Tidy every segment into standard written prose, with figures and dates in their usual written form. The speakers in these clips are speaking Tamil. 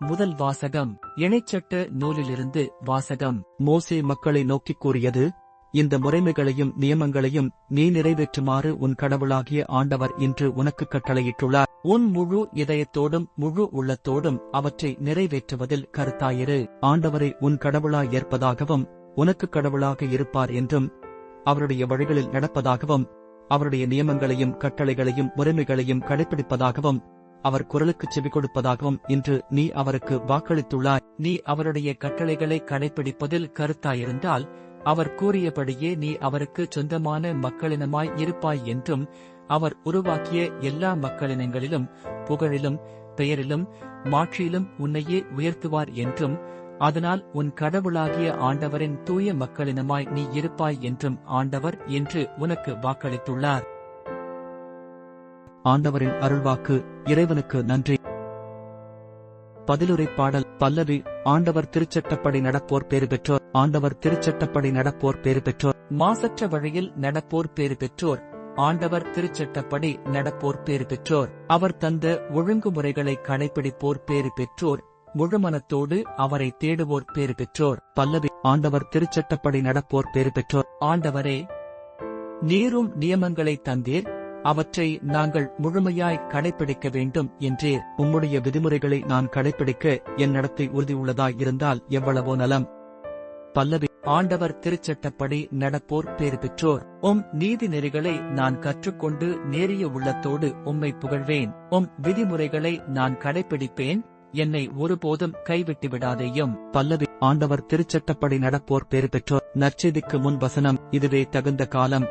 முதல் வாசகம். இணைச்சட்ட நூலிலிருந்து வாசகம். மோசே மக்களை நோக்கிக் கூறியது, இந்த முறைமைகளையும் நியமங்களையும் நீ நிறைவேற்றுமாறு உன் கடவுளாகிய ஆண்டவர் இன்று உனக்கு கட்டளையிட்டுள்ளார். உன் முழு இதயத்தோடும் முழு உள்ளத்தோடும் அவற்றை நிறைவேற்றுவதில் கருத்தாயிரு. ஆண்டவரை உன் கடவுளாய் ஏற்பதாகவும் உனக்கு கடவுளாக இருப்பார் என்றும் அவருடைய வழிகளில் நடப்பதாகவும் அவருடைய நியமங்களையும் கட்டளைகளையும் முறைமைகளையும் கடைபிடிப்பதாகவும் அவர் குரலுக்குச் செவி கொடுப்பதாகவும் இன்று நீ அவருக்கு வாக்களித்துள்ளாய். நீ அவருடைய கட்டளைகளை கடைபிடிப்பதில் கருத்தாயிருந்தால் அவர் கூறியபடியே நீ அவருக்கு சொந்தமான மக்களினமாய் இருப்பாய் என்றும் அவர் உருவாக்கிய எல்லா மக்களினங்களிலும் புகழிலும் பெயரிலும் மாட்சியிலும் உன்னையே உயர்த்துவார் என்றும் அதனால் உன் கடவுளாகிய ஆண்டவரின் தூய மக்களினமாய் நீ இருப்பாய் என்றும் ஆண்டவர் என்று உனக்கு வாக்களித்துள்ளார். ஆண்டவரின் அருள்வாக்கு. இறைவனுக்கு நன்றி. பதிலுரை பாடல். பல்லவி. ஆண்டவர் திருச்சட்டப்படி நடப்போர் பேறு பெற்றோர். ஆண்டவர் திருச்சட்டப்படி நடப்போர் பேறு பெற்றோர். மாசற்ற வழியில் நடப்போர் பேறு பெற்றோர். ஆண்டவர் திருச்சட்டப்படி நடப்போர் பேறு பெற்றோர். அவர் தந்த ஒழுங்குமுறைகளை கடைபிடிப்போர் பேறு பெற்றோர். முழுமனத்தோடு அவரை தேடுவோர் பேறு பெற்றோர். பல்லவி. ஆண்டவர் திருச்சட்டப்படி நடப்போர் பேறு பெற்றோர். ஆண்டவரே, நீரும் நியமங்களை தந்தீர், அவற்றை நாங்கள் முழுமையாய் கடைபிடிக்க வேண்டும் என்றீர். உம்முடைய விதிமுறைகளை நான் கடைபிடிக்க என் நடத்தை உறுதியுள்ளதாய் இருந்தால் எவ்வளவோ நலம். பல்லவி. ஆண்டவர் திருச்சட்டப்படி நடப்போர் பேறு பெற்றோர். உம் நீதி நெறிகளை நான் கற்றுக்கொண்டு நேரிய உள்ளத்தோடு உம்மை புகழ்வேன். உம் விதிமுறைகளை நான் கடைபிடிப்பேன், என்னை ஒருபோதும் கைவிட்டு விடாதேயும். பல்லவி. ஆண்டவர் திருச்சட்டப்படி நடப்போர் பேறு பெற்றோர். நற்செய்திக்கு முன் வசனம். இதுவே தகுந்த காலம்.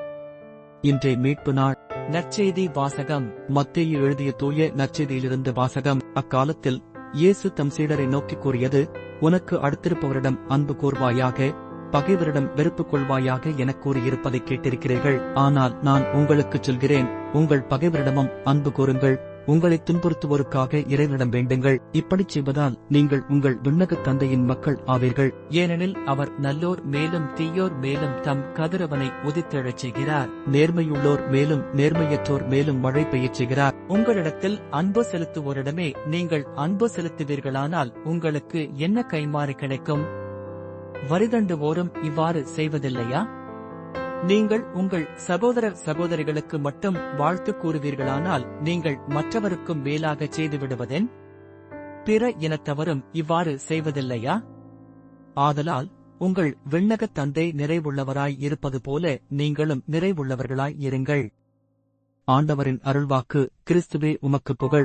இன்றைய மீட்பு நாள். நற்செய்தி வாசகம். மத்தேயு எழுதிய தூய நற்செய்தியிலிருந்து வாசகம். அக்காலத்தில் இயேசு தம் சீடரை நோக்கிக் கூறியது, உனக்கு அடுத்திருப்பவரிடம் அன்பு கூர்வாயாக, பகைவரிடம் வெறுப்பு கொள்வாயாக எனக் கூறியிருப்பதைக் கேட்டிருக்கிறீர்கள். ஆனால் நான் உங்களுக்குச் சொல்கிறேன், உங்கள் பகைவரிடமும் அன்பு கூறுங்கள், உங்களை துன்புறுத்துவோருக்காக இறைவனிடம் வேண்டுங்கள். இப்படிச் செய்வதால் நீங்கள் உங்கள் விண்ணகத் தந்தையின் மக்கள் ஆவீர்கள். ஏனெனில் அவர் நல்லோர் மேலும் தீயோர் மேலும் தம் கதிரவனை உதித்தெழச் செய்கிறார். நேர்மையுள்ளோர் மேலும் நேர்மையற்றோர் மேலும் மழை பெய்யச் செய்கிறார். உங்களிடத்தில் அன்பு செலுத்துவோரிடமே நீங்கள் அன்பு செலுத்துவீர்களானால் உங்களுக்கு என்ன கைமாறு கிடைக்கும்? வரிதண்டுவோரும் இவ்வாறு செய்வதில்லையா? நீங்கள் உங்கள் சகோதரர் சகோதரிகளுக்கு மட்டும் வாழ்த்து கூறுவீர்களானால் நீங்கள் மற்றவருக்கும் மேலாகச் செய்துவிடுவதென்? பிற இனத்தவரும் இவ்வாறு செய்வதில்லையா? ஆதலால் உங்கள் விண்ணகத் தந்தை நிறைவுள்ளவராய் இருப்பது போல நீங்களும் நிறைவுள்ளவர்களாய் இருங்கள். ஆண்டவரின் அருள்வாக்கு. கிறிஸ்துவே உமக்கு புகழ்.